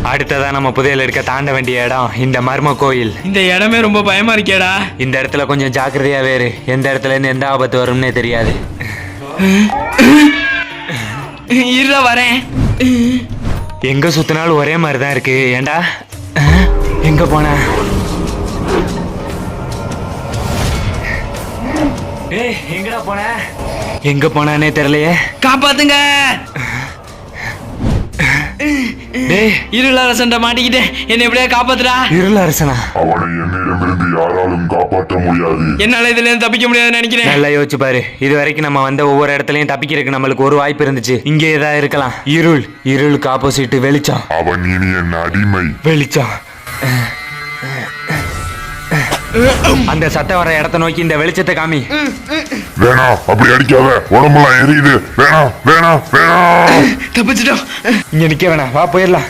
அடுத்ததா நம்ம புதையல் எடுக்க தாண்ட வேண்டிய இடம் இந்த மர்ம கோயில். இந்த இடமே ரொம்ப பயமா இருக்கேடா. இந்த இடத்துல கொஞ்சம் ஜாக்கிரதையா வேறு. எந்த இடத்துல இருந்து எந்த ஆபத்து வரும்னே தெரியாது. இருடா வரேன். எங்க சுத்தினாலும் ஒரே மாதிரி தான் இருக்கு. ஏண்டா எங்க போன? எங்கடா போன? எங்க போனானே தெரியலையே. காப்பாத்துங்க. இருள் அரசன்ட்ட மாட்டிக்கிட்டேன். என்ன எப்படியா காப்பாத்துடா. இருள் அரசனா? அவனை என்னிடமிருந்து யாராலும் காப்பாற்ற முடியாது. என்னால இதுல இருந்து தப்பிக்க முடியாதுன்னு நினைக்கிறேன். நல்லா யோசிச்சு பாரு. இது வரைக்கும் நம்ம வந்த ஒவ்வொரு இடத்துலயும் தப்பிக்கிறதுக்கு நம்மளுக்கு ஒரு வாய்ப்பு இருந்துச்சு. இங்கே ஏதாவது இருக்கலாம். இருளுக்கு ஆப்போசிட் வெளிச்சம். அவன் இனி என் அடிமை. வெளிச்சம். அந்த சத்தம் வர இடத்தை நோக்கி இந்த வெளிச்சத்தை காமி. வேணா, அப்படி அடிக்காத. உடம்பெல்லாம் எரியுது. வேணா வேணா வேணா. தப்பிச்சிட்டோம். இங்க நிக்க வேணாம், வா போயிடலாம்.